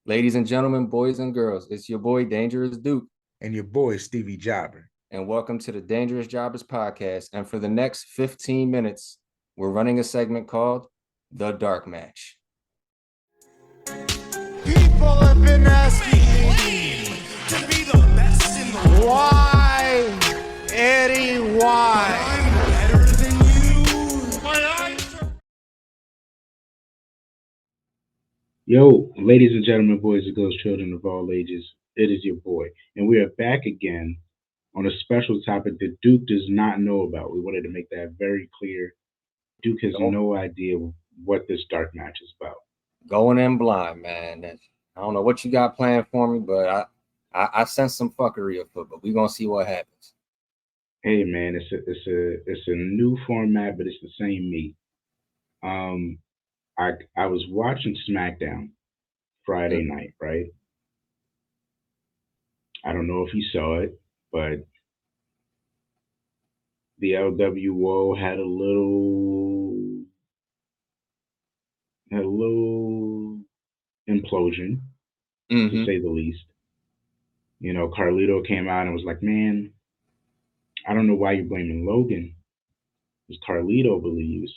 Ladies and gentlemen, boys and girls, it's your boy Dangerous Duke, And your boy, Stevie Jobber. and welcome to the Dangerous Jobbers podcast. And for the next 15 minutes, we're running a segment called The Dark Match. People have been asking me to be the best in the world. Why, Eddie, why? I'm better than you. Yo, ladies and gentlemen, boys and girls, children of all ages, it is your boy. And we are back again on a special topic that Duke does not know about. We wanted to make that very clear. Duke has no idea what this dark match is about. Going in blind, man. I don't know what you got planned for me, but I sense some fuckery afoot, but we're gonna see what happens. Hey man, it's a new format, but it's the same me. I was watching SmackDown Friday night, right? I don't know if you saw it, but the LWO had a little implosion, to say the least. You know, Carlito came out and was like, "Man, I don't know why you're blaming Logan, because Carlito believes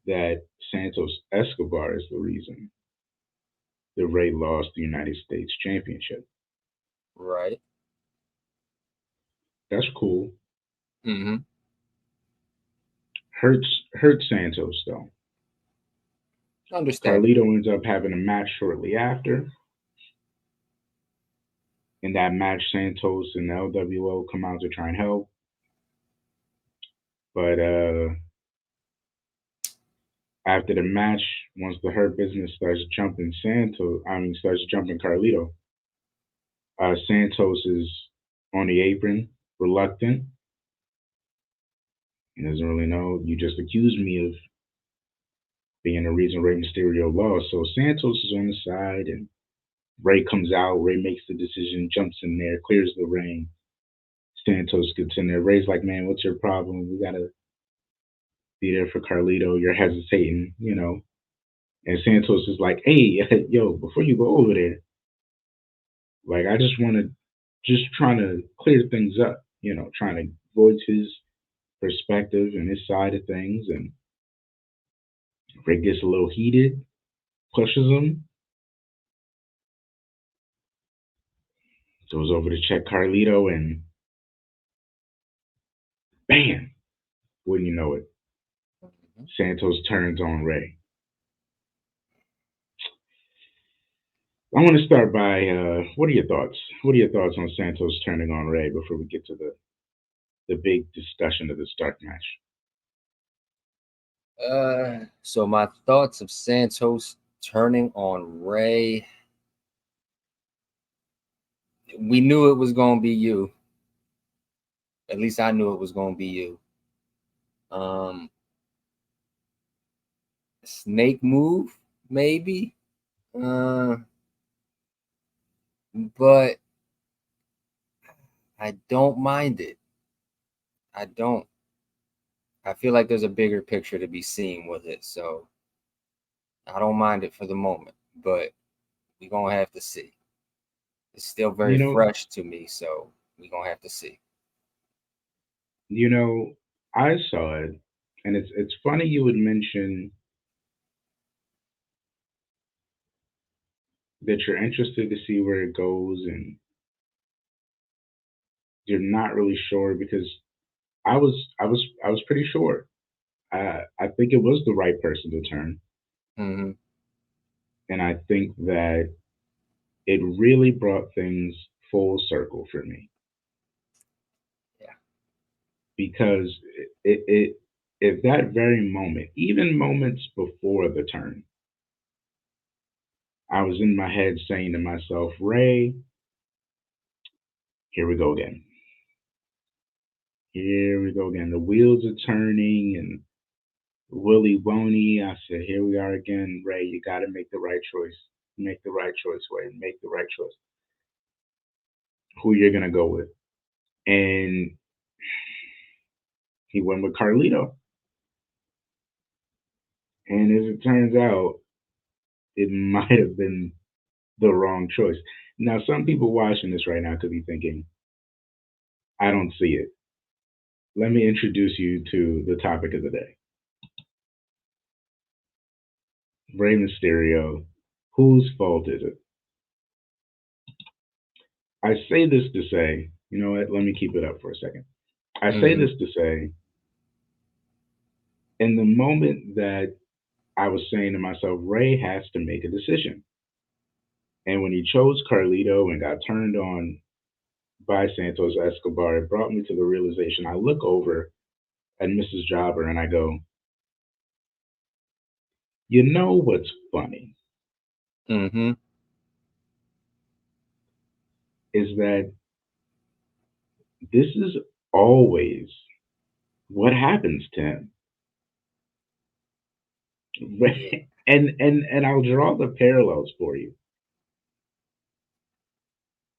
that Santos Escobar is the reason that Rey lost the United States Championship." Right. That's cool. Mm-hmm. Hurts Santos though. Understand. Carlito ends up having a match shortly after. In that match, Santos and the LWO come out to try and help. But after the match, once the Hurt Business starts jumping starts jumping Carlito, Santos is on the apron, reluctant. He doesn't really know. You just accused me of being the reason Rey Mysterio lost. So Santos is on the side, and Rey comes out. Rey makes the decision, jumps in there, clears the ring. Santos gets in there. Rey's like, "Man, what's your problem? We gotta be there for Carlito. You're hesitating, you know." And Santos is like, "Hey, yo, before you go over there, like, I just want to, just trying to clear things up, you know, trying to voice his perspective and his side of things." And Rick gets a little heated, pushes him, goes over to check Carlito, and bam, wouldn't you know it, Santos turns on Rey. I want to start by what are your thoughts? What are your thoughts on Santos turning on Rey before we get to the big discussion of this dark match? So my thoughts of Santos turning on Rey. We knew it was gonna be you. At least I knew it was gonna be you. Snake move, maybe. But I don't mind it. I don't. I feel like there's a bigger picture to be seen with it, so I don't mind it for the moment. But we're gonna have to see. It's still very fresh to me, so we're gonna have to see. You know, I saw it, and it's funny you would mention that you're interested to see where it goes, and you're not really sure, because I was pretty sure. I think it was the right person to turn, Mm-hmm. and I think that it really brought things full circle for me, Yeah. because it at that very moment, even moments before the turn, I was in my head saying to myself, "Rey, here we go again. Here we go again. The wheels are turning, and Willy Woney." I said, "Here we are again, Rey. You got to make the right choice. Make the right choice, Rey. Make the right choice. Who you're gonna go with?" And he went with Carlito. And as it turns out, it might have been the wrong choice. Now, some people watching this right now could be thinking, I don't see it. Let me introduce you to the topic of the day. Rey Mysterio, whose fault is it? I say this to say, you know what? Let me keep it up for a second. I say Mm-hmm. this to say, in the moment that I was saying to myself, Ray has to make a decision. And when he chose Carlito and got turned on by Santos Escobar, it brought me to the realization. I look over at Mrs. Jobber and I go, you know what's funny Mm-hmm. is that this is always what happens to him. Yeah. And I'll draw the parallels for you.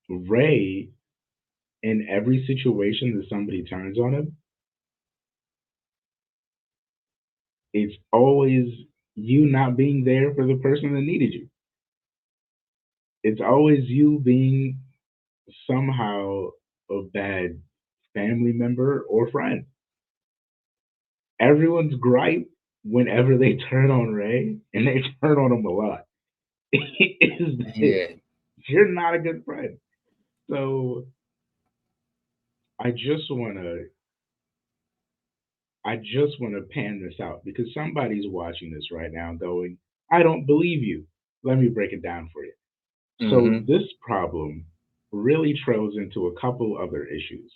Ray, in every situation that somebody turns on him, it's always you not being there for the person that needed you. It's always you being somehow a bad family member or friend. Everyone's gripe whenever they turn on Ray, and they turn on him a lot, is that Yeah. you're not a good friend. So I just wanna pan this out because somebody's watching this right now going, I don't believe you. Let me break it down for you. So Mm-hmm. this problem really trails into a couple other issues.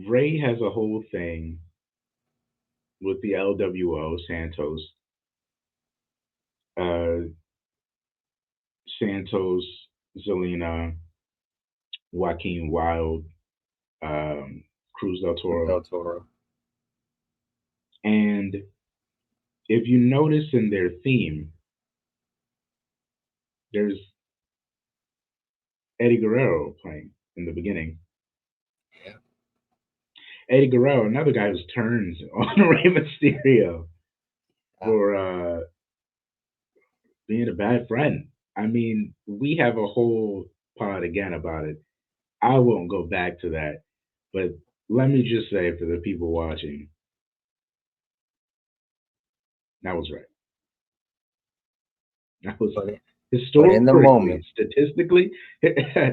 Ray has a whole thing with the LWO, uh, Santos, Zelina, Joaquin Wild, Cruz del Toro. Del Toro. And if you notice in their theme, there's Eddie Guerrero playing in the beginning. Yeah. Eddie Guerrero, another guy who's turns on Rey Mysterio Ah, for being a bad friend. I mean, we have a whole pod again about it. I won't go back to that, but let me just say for the people watching, that was right. That was but but in the historically, moment, statistically,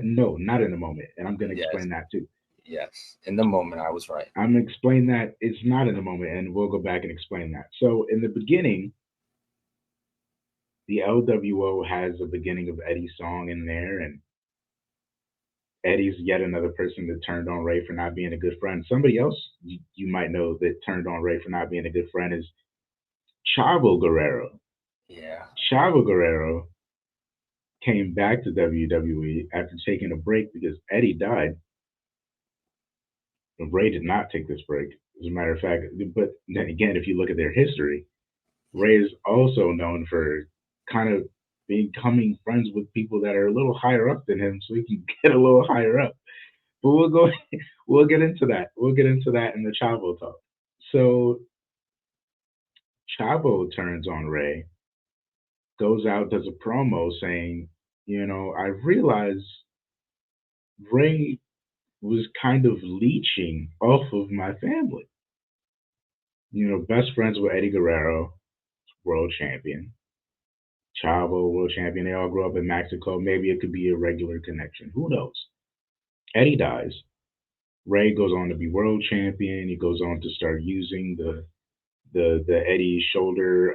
no, not in the moment, and I'm going to yes, explain that too. yes, in the moment, I was right. I'm going to explain that it's not in the moment, and we'll go back and explain that. So in the beginning, the LWO has a beginning of Eddie's song in there, and Eddie's yet another person that turned on Ray for not being a good friend. Somebody else you might know that turned on Ray for not being a good friend is Chavo Guerrero. Yeah. Chavo Guerrero came back to WWE after taking a break because Eddie died. And Ray did not take this break, as a matter of fact. But then again, if you look at their history, Yeah. Ray is also known for kind of becoming friends with people that are a little higher up than him, so he can get a little higher up. But we'll go, we'll get into that. We'll get into that in the Chavo talk. So Chavo turns on Ray, goes out, does a promo saying, I realized Ray was kind of leeching off of my family. Best friends with Eddie Guerrero, world champion. Chavo, world champion. They all grew up in Mexico. Maybe it could be a regular connection. Who knows? Eddie dies. Ray goes on to be world champion. He goes on to start using the Eddie shoulder.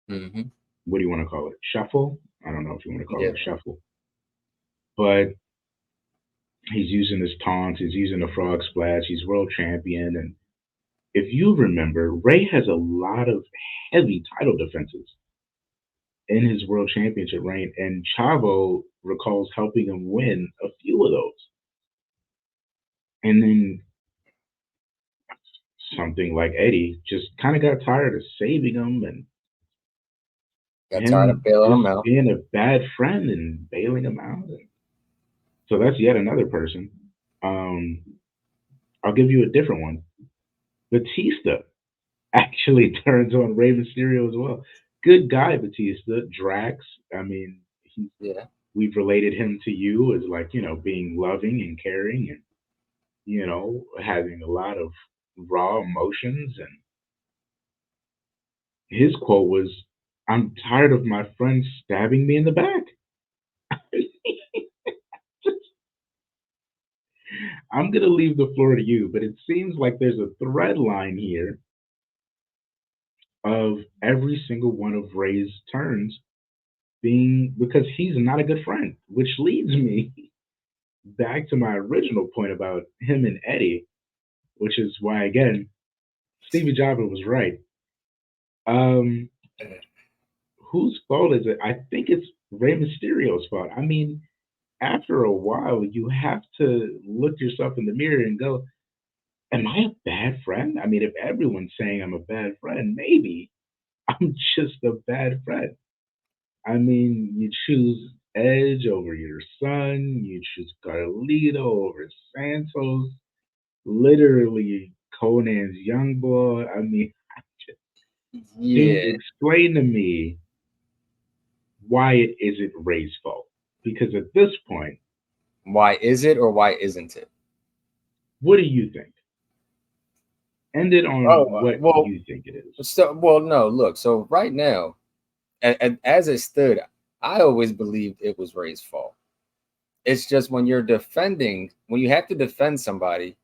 Mm-hmm. What do you want to call it? Shuffle. I don't know if you want to call it a Yeah. shuffle, but he's using his taunts. He's using the frog splash. He's world champion, and if you remember, Ray has a lot of heavy title defenses in his world championship reign, and Chavo recalls helping him win a few of those. And then something like Eddie just kind of got tired of saving him and Got tired of him bailing just them out. being a bad friend and bailing him out. So that's yet another person. Um, I'll give you a different one. Batista actually turns on Rey Mysterio as well. good guy, Batista. Drax. I mean, Yeah. we've related him to you as like being loving and caring and having a lot of raw emotions. And his quote was, "I'm tired of my friends stabbing me in the back." I'm gonna leave the floor to you, but it seems like there's a thread line here of every single one of Ray's turns being because he's not a good friend, which leads me back to my original point about him and Eddie, which is why again Stevie Jobber was right. Um, whose fault is it? I think it's Rey Mysterio's fault. I mean, after a while, you have to look yourself in the mirror and go, "Am I a bad friend?" I mean, if everyone's saying I'm a bad friend, maybe I'm just a bad friend. I mean, you choose Edge over your son, you choose Carlito over Santos, literally Conan's young boy. I mean, dude, Yeah. explain to me why it isn't Ray's fault. Because at this point, Why is it or why isn't it? what do you think? End it on Oh, what well, you think it is. no, look. So right now, as it stood, I always believed it was Ray's fault. It's just when when you have to defend somebody,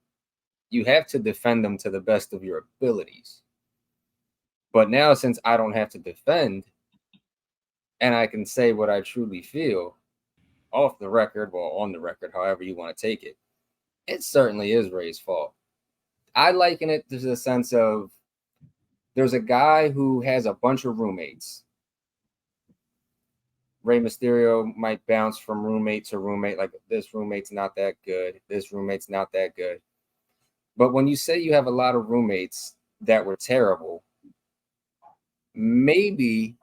you have to defend them to the best of your abilities. But now, since I don't have to defend and I can say what I truly feel off the record, well, on the record, however you want to take it, it certainly is Ray's fault. I liken it to the sense of there's a guy who has a bunch of roommates. Rey Mysterio might bounce from roommate to roommate, like this roommate's not that good, this roommate's not that good. But when you say you have a lot of roommates that were terrible, maybe,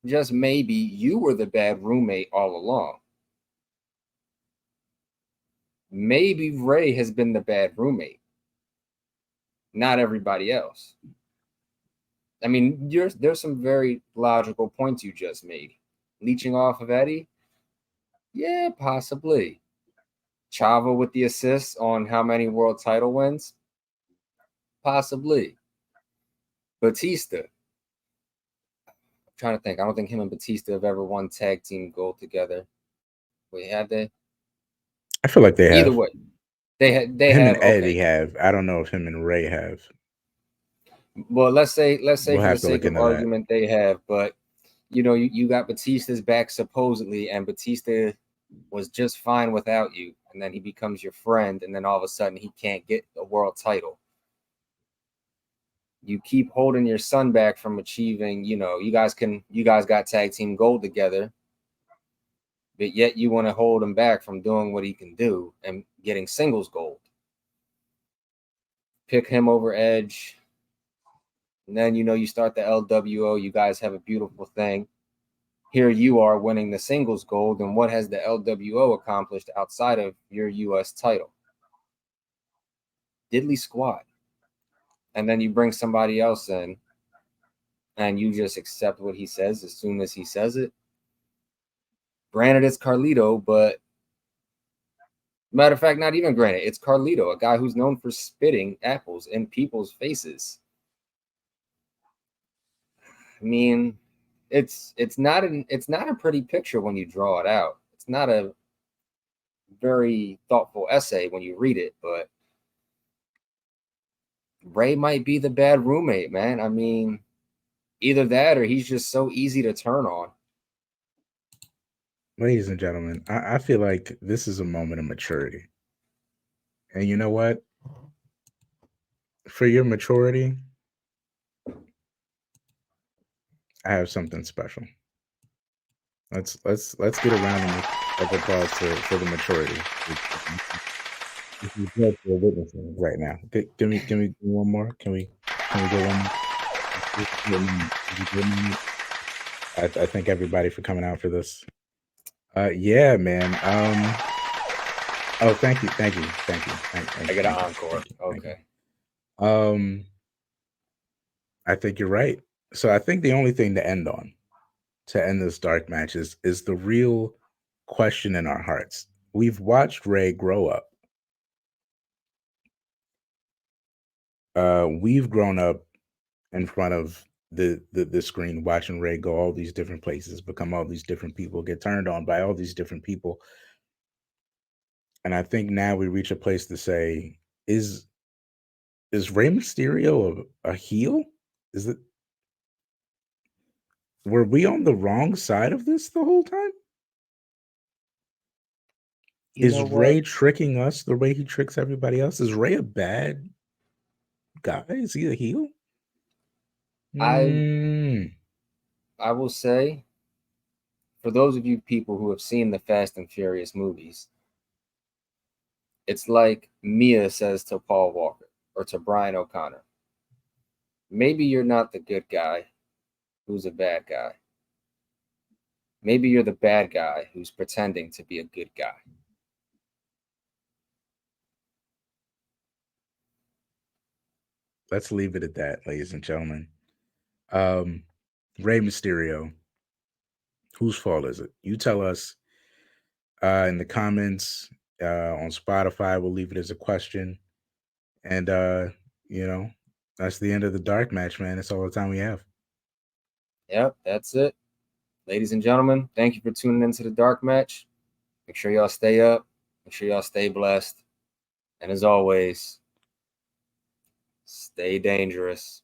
just maybe, you were the bad roommate all along. Maybe Rey has been the bad roommate, not everybody else. I mean, there's some very logical points you just made. Leeching off of Eddie? Yeah, possibly. Chavo with the assists on how many world title wins? Possibly. Batista. I'm trying to think. I don't think him and Batista have ever won tag team gold together. Wait, have they? I feel like they Either have. way, they Him and have. Eddie Okay. have. I don't know if him and Ray have. Well, let's say We'll for the have to sake look of into that. argument they have, but you got Batista's back supposedly, and Batista was just fine without you, and then he becomes your friend, and then all of a sudden he can't get a world title. You keep holding your son back from achieving, you guys got tag team gold together, but yet you want to hold him back from doing what he can do and getting singles gold. Pick him over Edge, and then you start the LWO, you guys have a beautiful thing. Here you are winning the singles gold, and what has the LWO accomplished outside of your US title? Diddly squat. And then you bring somebody else in and you just accept what he says as soon as he says it. Granted, it's Carlito, but matter of fact, not even granted, it's Carlito, a guy who's known for spitting apples in people's faces. I mean, it's not a pretty picture when you draw it out. It's not a very thoughtful essay when you read it, but Ray might be the bad roommate, man. I mean, either that or he's just so easy to turn on. Ladies and gentlemen, I feel like this is a moment of maturity. And you know what? For your maturity, I have something special. Let's get a round of applause for the maturity. This is what we're witnessing right now. Can we do one more? Can we get one more? I thank everybody for coming out for this. Yeah, man. Oh, thank you. I get an encore. Okay. I think you're right. So I think the only thing to end on to end this dark match is the real question in our hearts. We've watched Rey grow up. We've grown up in front of the screen watching Rey go all these different places, become all these different people, get turned on by all these different people. And I think now we reach a place to say, is Rey Mysterio a heel? Is it, were we on the wrong side of this the whole time? Is Rey tricking us the way he tricks everybody else? Is Rey a bad guy? Is he a heel? I will say, for those of you people who have seen the Fast and Furious movies, it's like Mia says to Paul Walker or to Brian O'Connor, maybe you're not the good guy who's a bad guy. Maybe you're the bad guy who's pretending to be a good guy. Let's leave it at that, ladies and gentlemen. Rey Mysterio, whose fault is it? You tell us in the comments on Spotify. We'll leave it as a question. And, that's the end of the dark match, man. That's all the time we have. Yep, that's it. Ladies and gentlemen, thank you for tuning into the dark match. Make sure y'all stay up. Make sure y'all stay blessed. And as always, stay dangerous.